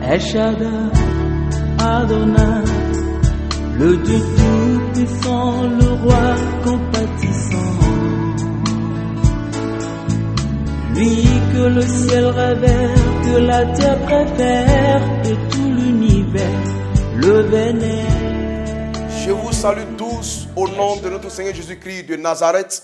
El Shaddai, Adonai, le Dieu tout-puissant, le roi compatissant. Lui que le ciel révère, que la terre préfère, et tout l'univers le vénère. Je vous salue tous au nom de notre Seigneur Jésus-Christ de Nazareth.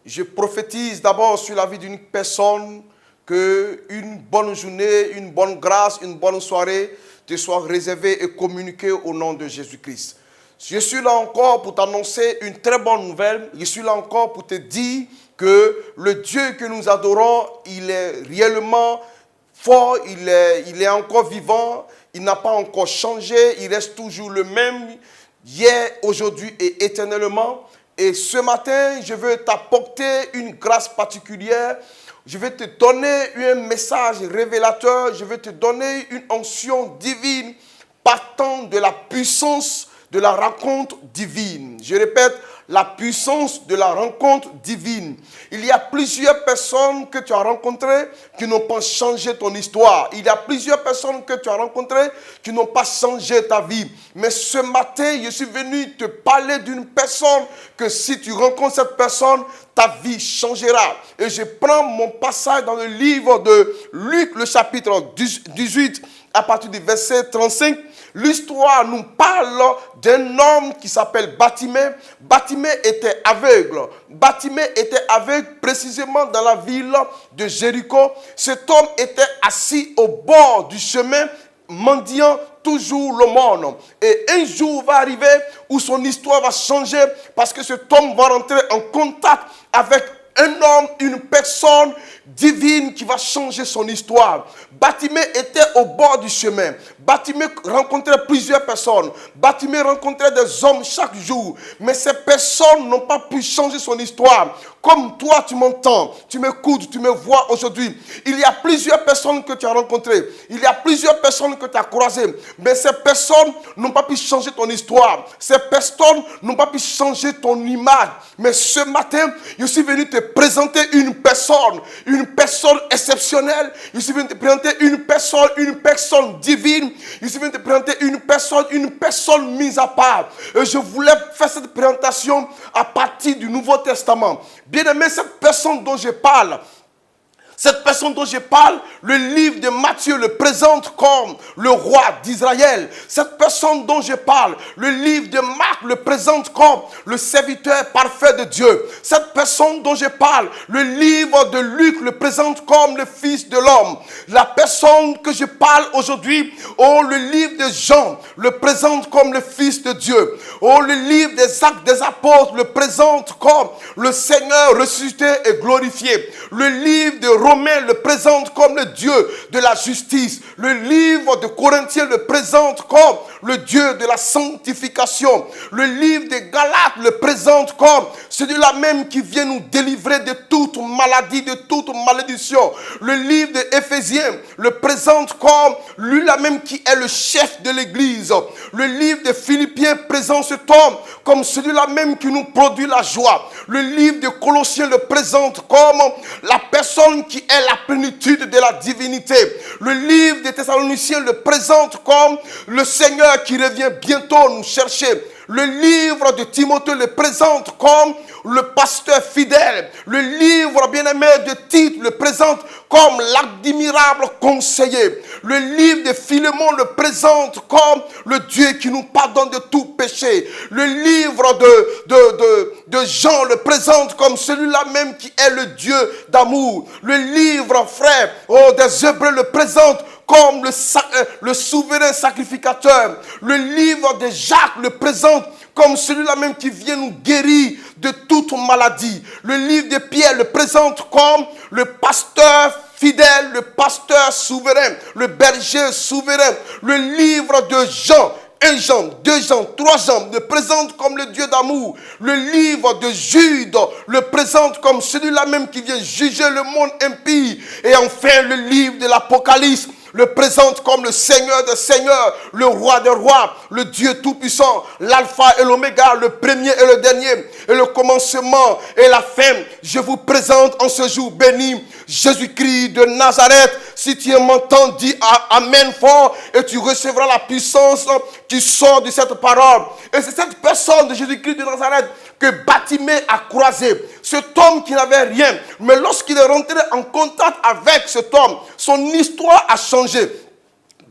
Je prophétise d'abord sur la vie d'une personne que une bonne journée, une bonne grâce, une bonne soirée te soit réservée et communiquée au nom de Jésus-Christ. Je suis là encore pour t'annoncer une très bonne nouvelle. Je suis là encore pour te dire que le Dieu que nous adorons, il est réellement fort, il est encore vivant, il n'a pas encore changé, il reste toujours le même, hier, aujourd'hui et éternellement. Et ce matin, je veux t'apporter une grâce particulière. Je vais te donner un message révélateur. Je vais te donner une onction divine partant de la puissance de la rencontre divine. Je répète, la puissance de la rencontre divine. Il y a plusieurs personnes que tu as rencontrées qui n'ont pas changé ton histoire. Il y a plusieurs personnes que tu as rencontrées qui n'ont pas changé ta vie. Mais ce matin, je suis venu te parler d'une personne que si tu rencontres cette personne, ta vie changera. Et je prends mon passage dans le livre de Luc, le chapitre 18, à partir du verset 35. L'histoire nous parle d'un homme qui s'appelle Bartimée. Bartimée était aveugle. Bartimée était aveugle précisément dans la ville de Jéricho. Cet homme était assis au bord du chemin, mendiant toujours le monde. Et un jour va arriver où son histoire va changer parce que cet homme va rentrer en contact avec un homme, une personne divine qui va changer son histoire. Bartimée était au bord du chemin. Bartimée rencontrait plusieurs personnes. Bartimée rencontrait des hommes chaque jour. Mais ces personnes n'ont pas pu changer son histoire. Comme toi, tu m'entends, tu m'écoutes, tu me vois aujourd'hui. Il y a plusieurs personnes que tu as rencontrées. Il y a plusieurs personnes que tu as croisées. Mais ces personnes n'ont pas pu changer ton histoire. Ces personnes n'ont pas pu changer ton image. Mais ce matin, je suis venu te présenter une personne exceptionnelle. Je suis venu te présenter une personne divine. Je suis venu te présenter une personne mise à part. Et je voulais faire cette présentation à partir du Nouveau Testament. Bien-aimé, cette personne dont je parle, le livre de Matthieu le présente comme le roi d'Israël. Cette personne dont je parle, le livre de Marc le présente comme le serviteur parfait de Dieu. Cette personne dont je parle, le livre de Luc le présente comme le Fils de l'homme. La personne que je parle aujourd'hui, le livre de Jean le présente comme le Fils de Dieu. Le livre des Actes des Apôtres le présente comme le Seigneur ressuscité et glorifié. Le livre de Romains le présente comme le Dieu de la justice. Le livre de Corinthiens le présente comme le Dieu de la sanctification. Le livre de Galates le présente comme celui-là même qui vient nous délivrer de toute maladie, de toute malédiction. Le livre de Éphésiens le présente comme lui-là même qui est le chef de l'église. Le livre de Philippiens présente cet homme comme celui-là même qui nous produit la joie. Le livre de Colossiens le présente comme la personne qui est la plénitude de la divinité. Le livre des Thessaloniciens le présente comme le Seigneur qui revient bientôt nous chercher. Le livre de Timothée le présente comme le pasteur fidèle. Le livre bien-aimé de Tite le présente comme l'admirable conseiller. Le livre de Philémon le présente comme le Dieu qui nous pardonne de tout péché. Le livre de Jean le présente comme celui-là même qui est le Dieu d'amour. Le livre, frère, des Hébreux le présente comme le souverain sacrificateur. Le livre de Jacques le présente comme celui-là même qui vient nous guérir de toute maladie. Le livre de Pierre le présente comme le pasteur fidèle, le pasteur souverain, le berger souverain. Le livre de Jean, 1 Jean, 2 Jean, 3 Jean le présente comme le Dieu d'amour. Le livre de Jude le présente comme celui-là même qui vient juger le monde impie. Et enfin le livre de l'Apocalypse le présente comme le Seigneur des Seigneurs, le Roi des Rois, le Dieu Tout-Puissant, l'Alpha et l'Oméga, le premier et le dernier, et le commencement et la fin. Je vous présente en ce jour béni Jésus-Christ de Nazareth. Si tu m'entends, dis Amen fort et tu recevras la puissance qui sort de cette parole. Et c'est cette personne de Jésus-Christ de Nazareth que Bartimée a croisé. Cet homme qui n'avait rien, mais lorsqu'il est rentré en contact avec cet homme, son histoire a changé.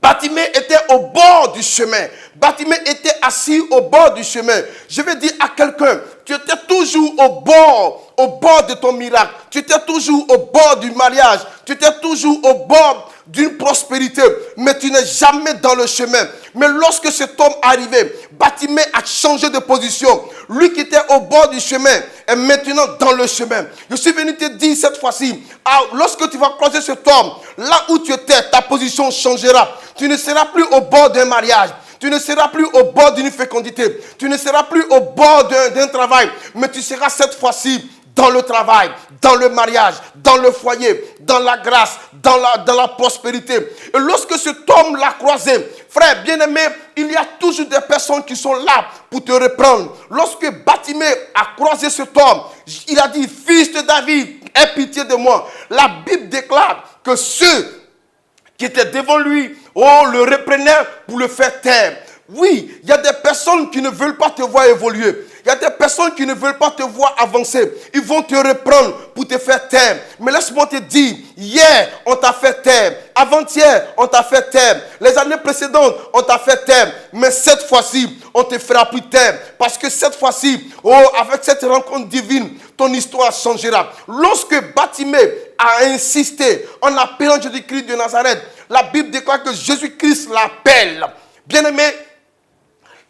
Bartimée était au bord du chemin. Bartimée était assis au bord du chemin. Je vais dire à quelqu'un, tu étais toujours au bord de ton miracle. Tu étais toujours au bord du mariage. Tu étais toujours au bord d'une prospérité. Mais tu n'es jamais dans le chemin. Mais lorsque cet homme arrivait, Bartimée a changé de position. Lui qui était au bord du chemin est maintenant dans le chemin. Je suis venu te dire cette fois-ci, lorsque tu vas croiser cet homme, là où tu étais, ta position changera. Tu ne seras plus au bord d'un mariage. Tu ne seras plus au bord d'une fécondité. Tu ne seras plus au bord d'un travail. Mais tu seras cette fois-ci dans le travail, dans le mariage, dans le foyer, dans la grâce, dans la prospérité. Et lorsque cet homme l'a croisé, frère bien-aimé, il y a toujours des personnes qui sont là pour te reprendre. Lorsque Bartimée a croisé cet homme, il a dit, fils de David, aie pitié de moi. La Bible déclare que ceux qui étaient devant lui, le reprenaient pour le faire taire. Oui, il y a des personnes qui ne veulent pas te voir évoluer. Il y a des personnes qui ne veulent pas te voir avancer. Ils vont te reprendre pour te faire taire. Mais laisse-moi te dire, hier, on t'a fait taire. Avant-hier, on t'a fait taire. Les années précédentes, on t'a fait taire. Mais cette fois-ci, on te fera plus taire. Parce que cette fois-ci, avec cette rencontre divine, ton histoire changera. Lorsque Bartimée a insisté en appelant Jésus-Christ de Nazareth, la Bible déclare que Jésus-Christ l'appelle. Bien-aimé,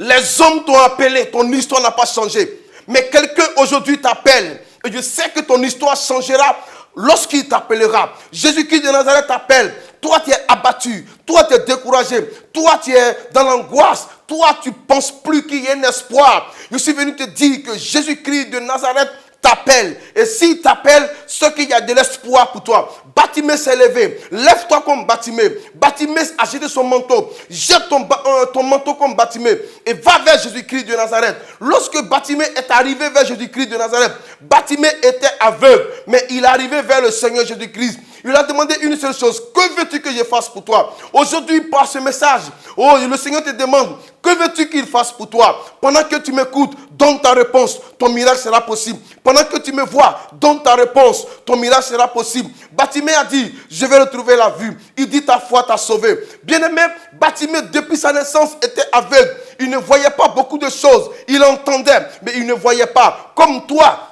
les hommes t'ont appelé, ton histoire n'a pas changé. Mais quelqu'un aujourd'hui t'appelle. Et je sais que ton histoire changera lorsqu'il t'appellera. Jésus-Christ de Nazareth t'appelle. Toi, tu es abattu. Toi, tu es découragé. Toi, tu es dans l'angoisse. Toi, tu ne penses plus qu'il y ait un espoir. Je suis venu te dire que Jésus-Christ de Nazareth t'appelle. Et s'il t'appelle, c'est qu'il y a de l'espoir pour toi. Bartimée s'est levé. Lève-toi comme Bartimée. Bartimée a jeté son manteau. Jette ton manteau comme Bartimée. Et va vers Jésus-Christ de Nazareth. Lorsque Bartimée est arrivé vers Jésus-Christ de Nazareth, Bartimée était aveugle. Mais il est arrivé vers le Seigneur Jésus-Christ. Il a demandé une seule chose. Que veux-tu que je fasse pour toi? Aujourd'hui, par ce message, le Seigneur te demande, que veux-tu qu'il fasse pour toi? Pendant que tu m'écoutes, donne ta réponse. Ton miracle sera possible. Pendant que tu me vois, donne ta réponse. Ton miracle sera possible. Bartimée a dit, je vais retrouver la vue. Il dit, ta foi t'a sauvé. Bien-aimé, Bartimée, depuis sa naissance, était aveugle. Il ne voyait pas beaucoup de choses. Il entendait, mais il ne voyait pas. Comme toi,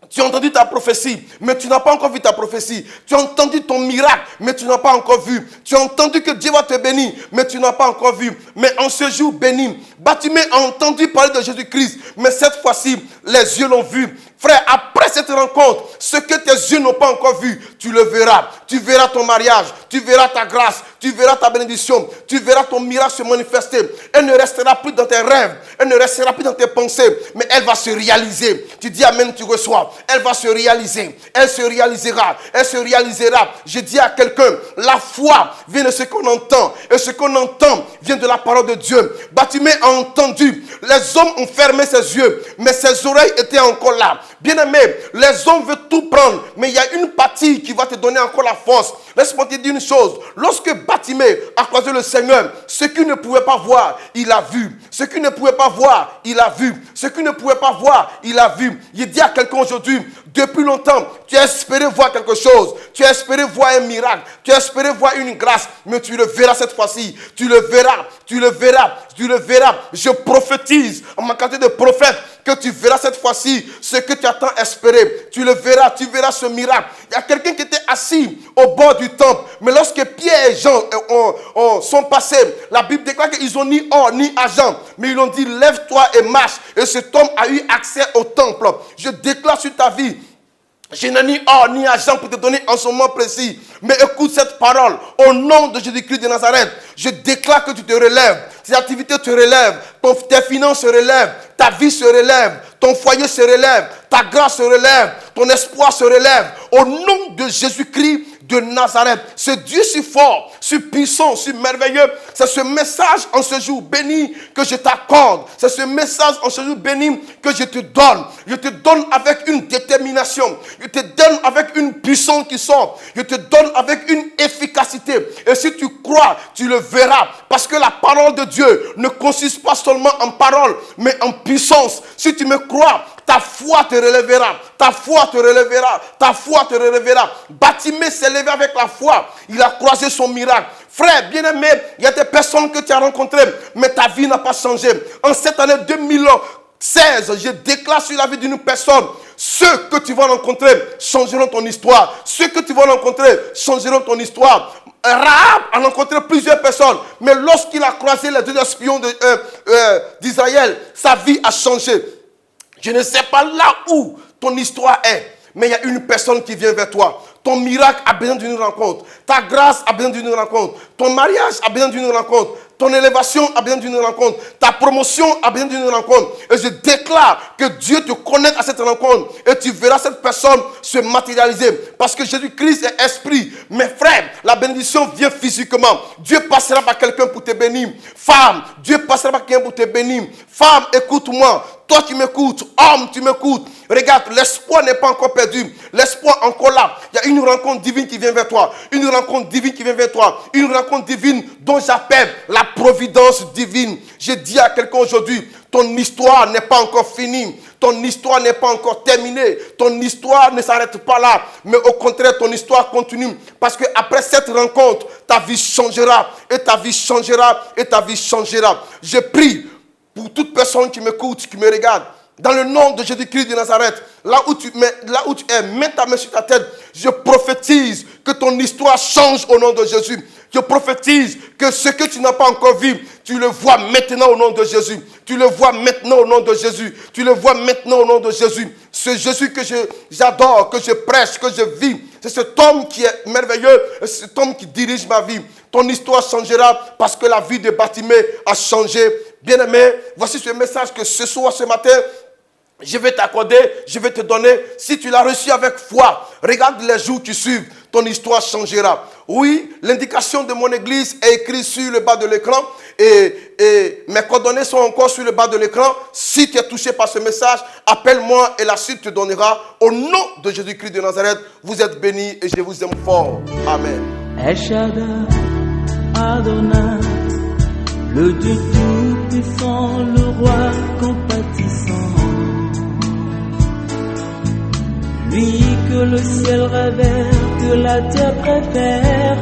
tu as entendu ta prophétie, mais tu n'as pas encore vu ta prophétie. Tu as entendu ton miracle, mais tu n'as pas encore vu. Tu as entendu que Dieu va te bénir, mais tu n'as pas encore vu. Mais en ce jour béni, Bartimée a entendu parler de Jésus-Christ, mais cette fois-ci, les yeux l'ont vu. Frère, après cette rencontre, ce que tes yeux n'ont pas encore vu, tu le verras. Tu verras ton mariage, tu verras ta grâce, tu verras ta bénédiction, tu verras ton miracle se manifester. Elle ne restera plus dans tes rêves, elle ne restera plus dans tes pensées, mais elle va se réaliser. Tu dis amen, tu reçois. Elle va se réaliser, elle se réalisera, elle se réalisera. Je dis à quelqu'un, la foi vient de ce qu'on entend, et ce qu'on entend vient de la parole de Dieu. Bartimée a entendu, les hommes ont fermé ses yeux, mais ses oreilles étaient encore là. Bien-aimé, les hommes veulent tout prendre, mais il y a une partie qui va te donner encore la force. Laisse-moi te dire une chose. Lorsque Bartimée a croisé le Seigneur, ce qu'il ne pouvait pas voir, il a vu. Ce qu'il ne pouvait pas voir, il a vu. Ce qu'il ne pouvait pas voir, il a vu. Il dit à quelqu'un aujourd'hui, depuis longtemps, tu as espéré voir quelque chose. Tu as espéré voir un miracle. Tu as espéré voir une grâce. Mais tu le verras cette fois-ci. Tu le verras. Tu le verras. Tu le verras. Je prophétise en ma qualité de prophète que tu verras cette fois-ci ce que tu as tant espéré. Tu le verras. Tu verras ce miracle. Il y a quelqu'un qui était assis au bord du temple. Mais lorsque Pierre et Jean sont passés, la Bible déclare qu'ils n'ont ni or ni argent. Mais ils ont dit, lève-toi et marche. Et cet homme a eu accès au temple. Je déclare sur ta vie, je n'ai ni or ni argent pour te donner en ce moment précis. Mais écoute cette parole. Au nom de Jésus-Christ de Nazareth, je déclare que tu te relèves. Tes activités te relèvent. Tes finances se relèvent. Ta vie se relève. Ton foyer se relève. Ta grâce se relève. Ton espoir se relève. Au nom de Jésus-Christ de Nazareth, ce Dieu si fort, suis puissant, je suis merveilleux. C'est ce message en ce jour béni que je t'accorde. C'est ce message en ce jour béni que je te donne. Je te donne avec une détermination. Je te donne avec une puissance qui sort. Je te donne avec une efficacité. Et si tu crois, tu le verras. Parce que la parole de Dieu ne consiste pas seulement en parole, mais en puissance. Si tu me crois, ta foi te relèvera. Ta foi te relèvera. Ta foi te relèvera. Bartimée s'est levé avec la foi. Il a croisé son miracle. Frère, bien-aimé, il y a des personnes que tu as rencontrées, mais ta vie n'a pas changé. En cette année 2016, je déclare sur la vie d'une personne, ceux que tu vas rencontrer changeront ton histoire. Ceux que tu vas rencontrer changeront ton histoire. Rahab a rencontré plusieurs personnes, mais lorsqu'il a croisé les 2 espions d'Israël, sa vie a changé. Je ne sais pas là où ton histoire est, mais il y a une personne qui vient vers toi. Ton miracle a besoin d'une rencontre. Ta grâce a besoin d'une rencontre. Ton mariage a besoin d'une rencontre. Ton élévation a besoin d'une rencontre. Ta promotion a besoin d'une rencontre. Et je déclare que Dieu te connecte à cette rencontre. Et tu verras cette personne se matérialiser. Parce que Jésus-Christ est esprit. Mes frères, la bénédiction vient physiquement. Dieu passera par quelqu'un pour te bénir. Femme, Dieu passera par quelqu'un pour te bénir. Femme, écoute-moi. Toi qui m'écoutes, homme, tu m'écoutes. Regarde, l'espoir n'est pas encore perdu. L'espoir est encore là. Il y a une rencontre divine qui vient vers toi. Une rencontre divine qui vient vers toi. Une rencontre divine dont j'appelle la providence divine. Je dis à quelqu'un aujourd'hui, ton histoire n'est pas encore finie. Ton histoire n'est pas encore terminée. Ton histoire ne s'arrête pas là. Mais au contraire, ton histoire continue. Parce qu'après cette rencontre, ta vie changera. Et ta vie changera. Et ta vie changera. Je prie pour toute personne qui m'écoute, qui me regarde, dans le nom de Jésus-Christ de Nazareth, là où tu es, mets ta main sur ta tête. Je prophétise que ton histoire change au nom de Jésus. Je prophétise que ce que tu n'as pas encore vu, tu le vois maintenant au nom de Jésus. Tu le vois maintenant au nom de Jésus. Tu le vois maintenant au nom de Jésus. Ce Jésus que j'adore, que je prêche, que je vis. C'est cet homme qui est merveilleux, cet homme qui dirige ma vie. Ton histoire changera parce que la vie de Bartimée a changé. Bien-aimé, voici ce message que ce soir, ce matin, je vais t'accorder, je vais te donner. Si tu l'as reçu avec foi, regarde les jours qui suivent, ton histoire changera. Oui, l'indication de mon église est écrite sur le bas de l'écran et mes coordonnées sont encore sur le bas de l'écran. Si tu es touché par ce message, appelle-moi et la suite te donnera. Au nom de Jésus-Christ de Nazareth, vous êtes bénis et je vous aime fort. Amen. El Shaddai, Adonai, le Dieu tout-puissant, le roi compatissant. Lui que le ciel révère, que la terre préfère.